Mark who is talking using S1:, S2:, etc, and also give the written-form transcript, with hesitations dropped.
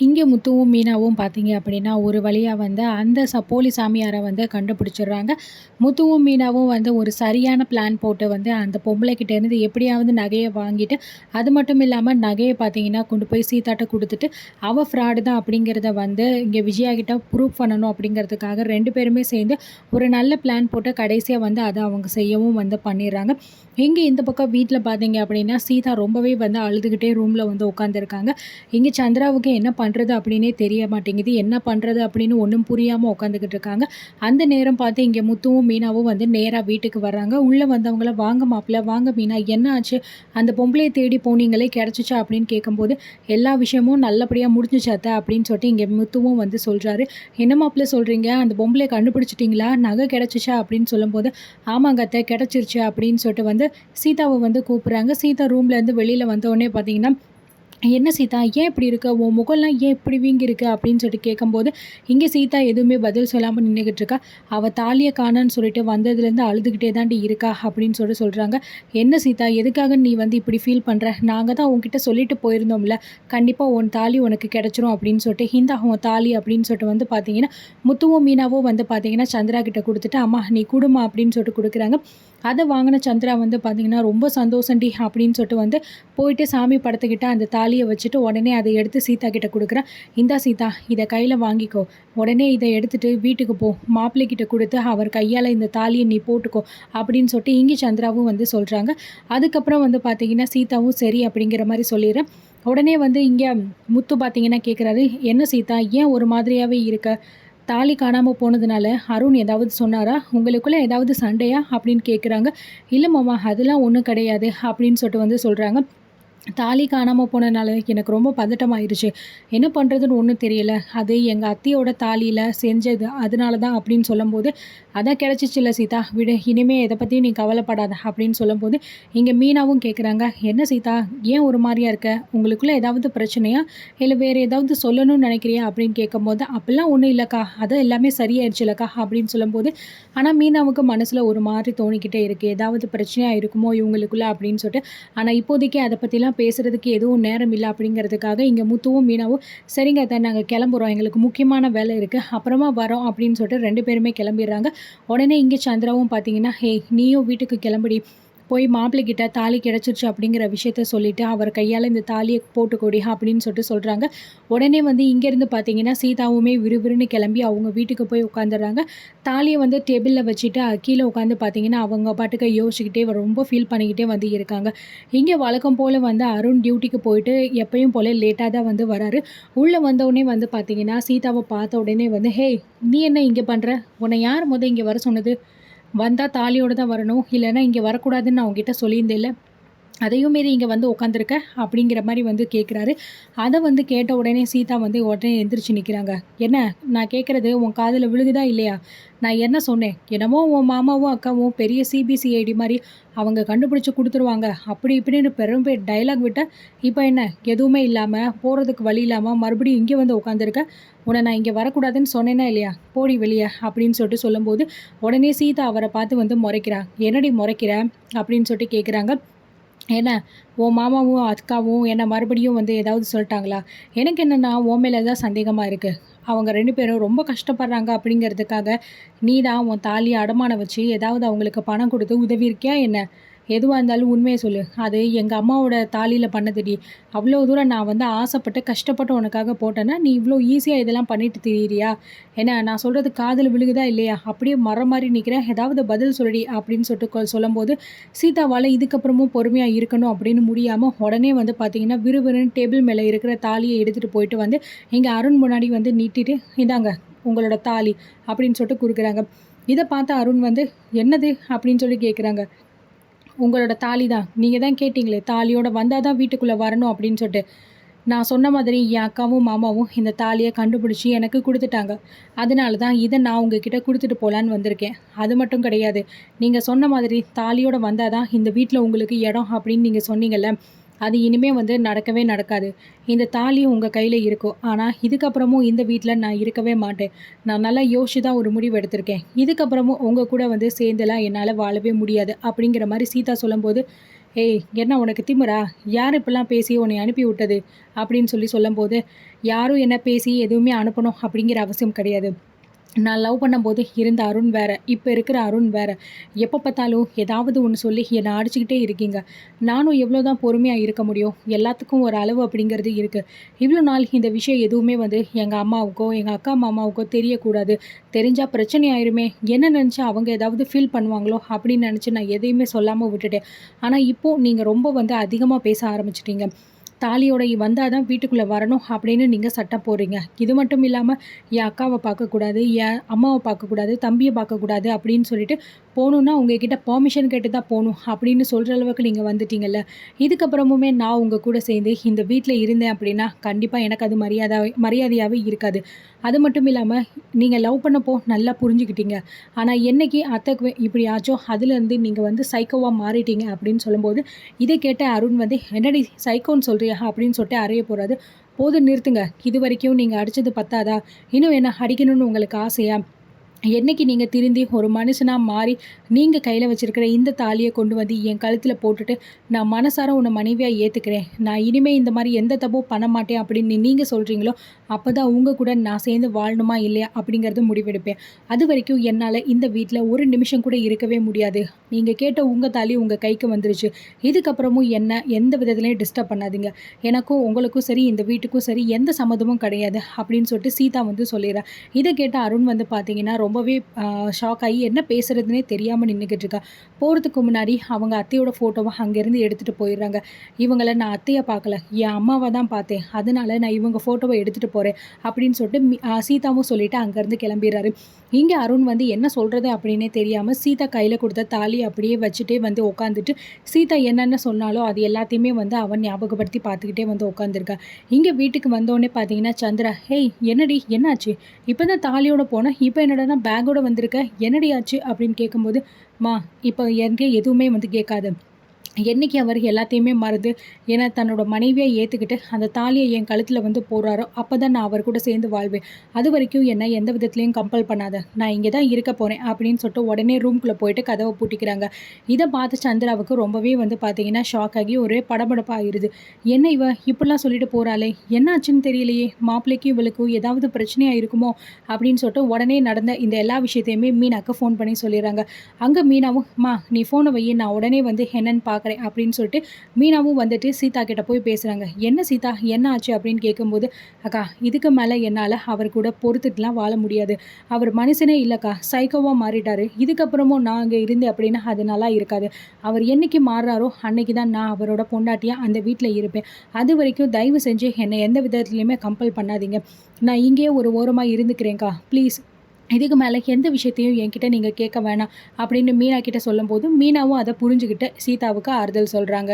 S1: இங்கே முத்துவும் மீனாவும் பார்த்தீங்க அப்படின்னா ஒரு வழியாக வந்து அந்த போலி சாமியாரை வந்து கண்டுபிடிச்சிடுறாங்க. முத்துவும் மீனாவும் வந்து ஒரு சரியான பிளான் போட்டு வந்து அந்த பொம்பளைக்கிட்டேருந்து எப்படியாவது நகையை வாங்கிட்டு, அது மட்டும் இல்லாமல் நகையை பார்த்தீங்கன்னா கொண்டு போய் சீதாட்ட கொடுத்துட்டு அவள் ஃப்ராடு தான் அப்படிங்கிறத வந்து இங்கே விஜயா கிட்ட ப்ரூவ் பண்ணணும் அப்படிங்கிறதுக்காக 2 பேருமே சேர்ந்து ஒரு நல்ல பிளான் போட்டு கடைசியாக வந்து அதை அவங்க செய்யவும் வந்து பண்ணிடுறாங்க. இங்கே இந்த பக்கம் வீட்டில் பார்த்தீங்க அப்படின்னா சீதா ரொம்பவே வந்து அழுதுகிட்டே ரூமில் வந்து உட்காந்துருக்காங்க. இங்கே சந்திராவுக்கு என்ன பண்ணுறது அப்படின்னே தெரிய மாட்டேங்குது. என்ன பண்ணுறது அப்படின்னு ஒன்றும் புரியாமல் உட்காந்துக்கிட்டு இருக்காங்க. அந்த நேரம் பார்த்து இங்கே முத்துவும் மீனாவும் வந்து நேராக வீட்டுக்கு வர்றாங்க. உள்ளே வந்தவங்கள வாங்க மாப்பிள்ள, வாங்க மீனா, என்ன ஆச்சு? அந்த பொம்பளையை தேடி போனீங்களே, கிடச்சிச்சா அப்படின்னு கேட்கும்போது எல்லா விஷயமும் நல்லபடியாக முடிஞ்சிச்சு அத்தை அப்படின்னு சொல்லிட்டு இங்கே முத்துவும் வந்து சொல்கிறாரு. என்ன மாப்பிள்ள சொல்கிறீங்க? அந்த பொம்பளையை கண்டுபிடிச்சிட்டிங்களா? நகை கிடச்சிச்சா அப்படின்னு சொல்லும்போது ஆமாங்க அத்தை, கிடச்சிருச்சு அப்படின்னு சொல்லிட்டு வந்து சீதாவை வந்து கூப்பிட்றாங்க. சீதா ரூம்லேருந்து வெளியில் வந்தோடனே பார்த்தீங்கன்னா, என்ன சீதா, ஏன் இப்படி இருக்க? உன் முகம்லாம் ஏன் இப்படி வீங்கியிருக்கு அப்படின்னு சொல்லிட்டு கேட்கும்போது, இங்கே சீதா எதுவுமே பதில் சொல்லாமல் நின்றுக்கிட்டு இருக்கா. அவள் தாலியை காணோன்னு சொல்லிட்டு வந்ததுலேருந்து அழுதுகிட்டே தாண்டி இருக்கா அப்படின்னு சொல்லிட்டு சொல்கிறாங்க. என்ன சீதா, எதுக்காக நீ வந்து இப்படி ஃபீல் பண்ணுற? நாங்கள் தான் உன்கிட்ட சொல்லிட்டு போயிருந்தோம்ல, கண்டிப்பாக உன் தாலி உனக்கு கிடச்சிரும் அப்படின்னு சொல்லிட்டு, இந்தா உன் தாலி அப்படின்னு சொல்லிட்டு வந்து பார்த்தீங்கன்னா முத்துவும் மீனாவும் வந்து பார்த்தீங்கன்னா சந்திரா கிட்ட கொடுத்துட்டு, அம்மா நீ குடுமா அப்படின்னு சொல்லிட்டு கொடுக்குறாங்க. அதை வாங்கின சந்திரா வந்து பார்த்தீங்கன்னா ரொம்ப சந்தோஷண்டி அப்படின்னு சொல்லிட்டு வந்து போயிட்டு சாமி படத்துக்கிட்ட அந்த தாலியை வச்சுட்டு உடனே அதை எடுத்து சீதா கிட்ட கொடுக்குறேன். இந்தா சீதா, இதை கையில் வாங்கிக்கோ, உடனே இதை எடுத்துகிட்டு வீட்டுக்கு போ, மாப்பிள்ளைக்கிட்ட கொடுத்து அவர் கையால் இந்த தாலியை நீ போட்டுக்கோ அப்படின்னு சொல்லிட்டு இங்கே சந்திராவும் வந்து சொல்கிறாங்க. அதுக்கப்புறம் வந்து பார்த்தீங்கன்னா சீதாவும் சரி அப்படிங்கிற மாதிரி சொல்லிடுறேன். உடனே வந்து இங்கே முத்து பார்த்தீங்கன்னா கேட்குறாரு, என்ன சீதா, ஏன் ஒரு மாதிரியாகவே இருக்க? தாலி காணாமல் போனதுனால அருண் ஏதாவது சொன்னாரா? உங்களுக்குள்ளே ஏதாவது சண்டையா அப்படின்னு கேட்குறாங்க. இல்லை மாமா, அதெல்லாம் ஒன்றும் கிடையாது அப்படின்னு சொல்லிட்டு வந்து சொல்கிறாங்க. தாலி காணாமல் போனதுனால எனக்கு ரொம்ப பதட்டமாயிருச்சு. என்ன பண்ணுறதுன்னு ஒன்றும் தெரியல. அது எங்கள் அத்தையோட தாலியில் செஞ்சது, அதனால தான் அப்படின்னு சொல்லும்போது, அதான் கிடச்சிச்சில்ல சீதா, விடு, இனிமேல் எதை பற்றியும் நீ கவலைப்படாத அப்படின்னு சொல்லும்போது, இங்கே மீனாவும் கேட்குறாங்க, என்ன சீதா, ஏன் ஒரு மாதிரியா இருக்க? உங்களுக்குள்ளே ஏதாவது பிரச்சனையா? இல்லை வேறு ஏதாவது சொல்லணும்னு நினைக்கிறியா அப்படின்னு கேட்கும்போது, அப்படிலாம் ஒன்றும் இல்லைக்கா, அது எல்லாமே சரியாயிடுச்சுலக்கா அப்படின்னு சொல்லும்போது, ஆனால் மீனாவுக்கு மனசில் ஒரு மாதிரி தோணிக்கிட்டே இருக்குது, ஏதாவது பிரச்சனையாக இருக்குமோ இவங்களுக்குள்ளே அப்படின்னு சொல்லிட்டு. ஆனால் இப்போதைக்கு அதை பற்றிலாம் பேசுகிறதுக்கு எதுவும் நேரம் இல்லை அப்படிங்கிறதுக்காக இங்கே முத்துவும் மீனாவும் சரிங்க அத்தை, நாங்கள் கிளம்புறோம், எங்களுக்கு முக்கியமான வேலை இருக்குது, அப்புறமா வரோம் அப்படின்னு சொல்லிட்டு 2 பேருமே கிளம்பிடுறாங்க. உடனே இங்கே சந்திராவும் பார்த்தீங்கன்னா, ஹே நீயும் வீட்டுக்கு கிளம்புடி, போய் மாப்பிள்ளைக்கிட்ட தாலி கிடச்சிருச்சு அப்படிங்கிற விஷயத்த சொல்லிவிட்டு அவர் கையால் இந்த தாலியை போட்டுக்கொடி அப்படின்னு சொல்லிட்டு சொல்கிறாங்க. உடனே வந்து இங்கேருந்து பார்த்தீங்கன்னா சீதாவுமே விறுவிறுன்னு கிளம்பி அவங்க வீட்டுக்கு போய் உட்காந்துடுறாங்க. தாலியை வந்து டேபிளில் வச்சுட்டு கீழே உட்காந்து பார்த்தீங்கன்னா அவங்க பாட்டுக்கு யோசிச்சுக்கிட்டே ரொம்ப ஃபீல் பண்ணிக்கிட்டே வந்து இருக்காங்க. இங்கே வழக்கம் போல் வந்து அருண் டியூட்டிக்கு போயிட்டு எப்பயும் போல் லேட்டாக தான் வந்து வராரு. உள்ளே வந்தவுடனே வந்து பார்த்தீங்கன்னா சீதாவை பார்த்த உடனே வந்து, ஹே நீ என்ன இங்கே பண்ணுற? உன்னை யார் இங்கே வர சொன்னது? வந்தால் தாலியோடு தான் வரணும், இல்லைன்னா இங்கே வரக்கூடாதுன்னு நான் உங்ககிட்ட சொல்லியிருந்தேன்ல, அதையும் மீறி இங்கே வந்து உட்காந்துருக்க அப்படிங்கிற மாதிரி வந்து கேட்குறாரு. அதை வந்து கேட்ட உடனே சீதா வந்து உடனே எந்திரிச்சு நிற்கிறாங்க. என்ன, நான் கேட்குறது உன் காதில் விழுகுதா இல்லையா? நான் என்ன சொன்னேன்? என்னமோ உன் மாமாவும் அக்காவும் பெரிய சிபிசிஐடி மாதிரி அவங்க கண்டுபிடிச்சி கொடுத்துருவாங்க அப்படி இப்படின்னு பெரும் பேர் டைலாக் விட்ட, இப்போ என்ன எதுவுமே இல்லாமல் போகிறதுக்கு வழி இல்லாமல் மறுபடியும் இங்கே வந்து உட்காந்துருக்க? உன்னை நான் இங்கே வரக்கூடாதுன்னு சொன்னேன்னா இல்லையா? போடி வெளியே அப்படின்னு சொல்லிட்டு சொல்லும்போது உடனே சீதா அவரை பார்த்து வந்து முறைக்கிறா. என்னடி முறைக்கிற அப்படின்னு சொல்லிட்டு கேட்குறாங்க. என்ன, உன் மாமாவும் அக்காவும் என்னை மறுபடியும் வந்து ஏதாவது சொல்லிட்டாங்களா? எனக்கு என்னென்னா உன் மேலே தான் சந்தேகமாக இருக்குது. அவங்க 2 பேரும் ரொம்ப கஷ்டப்படுறாங்க அப்படிங்கிறதுக்காக நீ தான் உன் தாலியை அடமானம் வச்சு ஏதாவது அவங்களுக்கு பணம் கொடுத்து உதவி இருக்கியா என்ன? எதுவாக இருந்தாலும் உண்மையை சொல்லு. அது எங்கள் அம்மாவோட தாலியில் பண்ணதுடி. அவ்வளோ தூரம் நான் வந்து ஆசைப்பட்டு கஷ்டப்பட்டு உனக்காக போட்டேன்னா நீ இவ்வளோ ஈஸியாக இதெல்லாம் பண்ணிட்டு திரியிறியா? என்ன, நான் சொல்கிறது காதில் விழுகுதா இல்லையா? அப்படியே மரம் மாதிரி நிற்கிறேன், ஏதாவது பதில் சொல்லுடி அப்படின்னு சொல்லிட்டு சொல்லும்போது சீதாவால் இதுக்கப்புறமும் பொறுமையாக இருக்கணும் அப்படின்னு முடியாமல் உடனே வந்து பார்த்திங்கன்னா விறுவிறுன்னு டேபிள் மேலே இருக்கிற தாலியை எடுத்துகிட்டு போயிட்டு வந்து இங்கே அருண் முன்னாடி வந்து நீட்டிட்டு, இதாங்க உங்களோட தாலி அப்படின்னு சொல்லிட்டு கொடுக்குறாங்க. இதை பார்த்து அருண் வந்து என்னது அப்படின்னு சொல்லி கேட்குறாங்க. உங்களோட தாலி தான், நீங்கள் தான் கேட்டிங்களே தாலியோடு வந்தால் தான் வீட்டுக்குள்ளே வரணும் அப்படின்னு சொல்லிட்டு. நான் சொன்ன மாதிரி என் அக்காவும் மாமாவும் இந்த தாலியை கண்டுபிடிச்சி எனக்கு கொடுத்துட்டாங்க. அதனால தான் இதை நான் உங்ககிட்ட கொடுத்துட்டு போகலான்னு வந்திருக்கேன். அது மட்டும் கிடையாது, நீங்கள் சொன்ன மாதிரி தாலியோடு வந்தால் தான் இந்த வீட்டில் உங்களுக்கு இடம் அப்படின்னு நீங்கள் சொன்னீங்கல்ல, அது இனிமேல் வந்து நடக்கவே நடக்காது. இந்த தாலி உங்கள் கையில் இருக்கும், ஆனால் இதுக்கப்புறமும் இந்த வீட்டில் நான் இருக்கவே மாட்டேன். நான் நல்லா யோசிச்சு தான் ஒரு முடிவு எடுத்திருக்கேன். இதுக்கப்புறமும் உங்கள் கூட வந்து சேர்ந்தெல்லாம் என்னால் வாழவே முடியாது அப்படிங்கிற மாதிரி சீதா சொல்லும்போது, "ஏய் என்ன உனக்கு திமிரா? யார் இப்படிலாம் பேசி உன்னை அனுப்பி விட்டது?" அப்படின்னு சொல்லும்போது, யாரும் என்ன பேசி எதுவுமே அனுப்பணும் அப்படிங்கிற அவசியம் கிடையாது. நான் லவ் பண்ணும்போது இருந்த அருண் வேற. இப்ப இருக்கிற அருண் வேற. எப்ப பார்த்தாலும் ஏதாவது ஒண்ணு சொல்லி என்ன அடிச்சுக்கிட்டே இருக்கீங்க. நானும் எவ்வளோ தான் பொறுமையா இருக்க முடியும்? எல்லாத்துக்கும் ஒரு அளவு அப்படிங்கிறது இருக்கு. இவ்வளோ நாள் இந்த விஷயம் எதுவுமே வந்து எங்க அம்மாவுக்கோ, எங்க அக்கா, மாமாவுக்கோ தெரியக்கூடாது. தெரிஞ்சா பிரச்சனை ஆயிருமே! என்ன நெனச்சு அவங்க ஏதாவது ஃபீல் பண்ணுவாங்களோ! அப்படின்னு நெனச்சு நான் எதையுமே சொல்லாம விட்டுட்டேன். ஆனா இப்போ நீங்க ரொம்ப வந்து அதிகமா பேச ஆரம்பிச்சுட்டீங்க. தாலியோட வந்தா தான் வீட்டுக்குள்ள வரணும் அப்படின்னு நீங்க சட்டம் போடுறீங்க. இது மட்டும் இல்லாம என் அக்காவ பார்க்கக்கூடாது, என் அம்மாவ பார்க்கக்கூடாது, தம்பிய பார்க்கக்கூடாது அப்படின்னு சொல்லிட்டு போணும்னா உங்ககிட்ட பெர்மிஷன் கேட்டு தான் போணும் அப்படின்னு சொல்ற அளவுக்கு நீங்க வந்துட்டீங்கல்ல. இதுக்கப்புறமுமே நான் உங்க கூட சேர்ந்து இந்த வீட்ல இருந்தேன் அப்படின்னா, கண்டிப்பா எனக்கு அது மரியாதையாவே இருக்காது. அது மட்டும் இல்லாம நீங்க லவ் பண்ணப்போ நல்லா புரிஞ்சுக்கிட்டீங்க. ஆனா என்னைக்கு அத்தைக்கு இப்படி ஆச்சோ, அதுலேருந்து நீங்க வந்து சைக்கோவா மாறிட்டீங்க அப்படின்னு சொல்லும்போது, இத கேட்ட அருண் வந்து, "என்னடி சைக்கோன்னு சொல்றியா?" அப்படின்னு சொல்லிட்டு அறைய போறாரு. "போதும் நிறுத்துங்க. இதுவரைக்கும் நீங்க அடிச்சது பத்தாதா? இன்னும் என்ன அடிக்கணும்னு உங்களுக்கு ஆசையா? என்னைக்கு நீங்க திருந்தி ஒரு மனுஷனா மாறி, நீங்க கையில வச்சிருக்கிற இந்த தாலிய கொண்டு வந்து என் கழுத்தில போட்டுட்டு, நான் மனசார உன்ன மனைவியா ஏத்துக்கிறேன். நான் இனிமே இந்த மாரி எந்த தப்பும் பண்ண மாட்டேன் அப்படின்னு நீங்க சொல்றீங்களோ, அப்பதான் உங்க கூட நான் சேர்ந்து வாழணுமா இல்லையா அப்படிங்கிறது முடிவெடுப்பேன். அதுவரைக்கும் என்னால இந்த வீட்ல ஒரு நிமிஷம் கூட இருக்கவே முடியாது. நீங்க கேட்ட உங்க தாலி உங்க கைக்கு வந்துருச்சு. இதுக்கப்புறமும் என்ன எந்த விதத்திலயும் டிஸ்டர்ப் பண்ணாதீங்க. எனக்கும் உங்களுக்கும் சரி, இந்த வீட்டுக்கும் சரி எந்த சம்மந்தமும் கிடையாது அப்படின்னு சொல்லிட்டு சீதா வந்து சொல்லிறா. இத கேட்ட அருண் வந்து பார்த்தீங்கன்னா, ரொம்பவே ஷாக் ஆகி என்ன பேசுறதுன்னே தெரியாம நின்னுக்கிட்டு இருக்கா. போறதுக்கு முன்னாடி அவங்க அத்தையோட ஃபோட்டோவ அங்கேருந்து எடுத்துட்டு போயிடுறாங்க. இவங்கள நான் அத்தைய பார்க்கல, என் அம்மாவ தான் பார்த்தேன். அதனால நான் இவங்க ஃபோட்டோவ எடுத்துட்டு போறேன் அப்படின்னு சொல்லிட்டு சீதாவும் சொல்லிட்டு அங்கேருந்து கிளம்பிறாரு. இங்க அருண் வந்து என்ன சொல்றது அப்படின்னே தெரியாம சீதா கையில குடுத்த தாலிய அப்படியே வச்சுட்டே வந்து உட்காந்துட்டு, சீதா என்னென்ன சொன்னாலோ அது எல்லாத்தையுமே வந்து அவன் ஞாபகப்படுத்தி பார்த்துக்கிட்டே வந்து உட்காந்துருக்கா. இங்க வீட்டுக்கு வந்தோனே பார்த்தீங்கன்னா, சந்திரா, "ஹேய் என்னடி என்னாச்சு? இப்ப தான் தாலியோட போனேன். இப்ப என்னடான்னா பேக்கோட வந்திருக்க. என்னடி ஆச்சு?" அப்படின்னு கேட்கும்போது, "ம்மா இப்ப என்கிட்ட எதுவுமே வந்து கேட்காத. என்னைக்கு அவர் எல்லாத்தையுமே மறந்து, ஏன்னா தன்னோட மனைவியா ஏத்துக்கிட்டு, அந்த தாலிய என் கழுத்துல வந்து போடுறாரோ, அப்பதான் நான் அவர் கூட சேர்ந்து வாழ்வேன். அதுவரைக்கும் என்ன எந்த விதத்திலயும் கம்பல் பண்ணாத. நான் இங்க தான் இருக்க போறேன்." அப்படின்னு சொல்லிட்டு உடனே ரூம்குள்ள போயிட்டு கதவ பூட்டிக்கிறாங்க. இத பார்த்து சந்திராவுக்கு ரொம்பவே வந்து பார்த்தீங்கன்னா, ஷாக் ஆகி ஒரே படபடப்பா ஆயிருது. என்ன இவ இப்படிலாம் சொல்லிட்டு போறாளே! என்ன ஆச்சுன்னு தெரியலையே! மாப்பிள்ளைக்கும் இவளுக்கும் ஏதாவது பிரச்சனையா இருக்குமோ? அப்படின்னு சொல்லிட்டு உடனே நடந்த இந்த எல்லா விஷயத்தையுமே மீனாக்கு ஃபோன் பண்ணி சொல்லிர்றாங்க. அங்க மீனாவும், "அம்மா நீ ஃபோன வையி, நான் உடனே வந்து என்னன்னு பார்க்குறேன்." அப்படின்னு சொல்லிட்டு மீனாவும் வந்துட்டு சீதா கிட்ட போய் பேசுறாங்க. "என்ன சீதா என்ன ஆச்சு?" அப்படின்னு கேட்கும்போது, "அக்கா இதுக்கு மேல என்னால அவர் கூட பொறுத்துட்டுலாம் வாழ முடியாது. அவர் மனுஷனே இல்லக்கா. சைக்கோவா மாறிட்டாரு. இதுக்கப்புறமும் நான் அங்க இருந்தேன் அப்படின்னா அது நல்லா இருக்காது. அவர் என்னைக்கு மாறுறாரோ அன்னைக்கு தான் நான் அவரோட பொண்டாட்டியா அந்த வீட்ல இருப்பேன். அதுவரைக்கும் தயவு செஞ்சு என்னை எந்த விதத்துலயுமே கம்பல் பண்ணாதீங்க. நான் இங்கேயே ஒரு ஓரமா இருந்துக்கிறேன்க்கா. ப்ளீஸ். இதுக்கு மேல எந்த விஷயத்தையும் என்கிட்ட நீங்க கேட்க வேணாம்." அப்படின்னு மீனா கிட்ட சொல்லும்போது, மீனாவும் அத புரிஞ்சுகிட்டு சீதாவுக்கு ஆறுதல் சொல்றாங்க.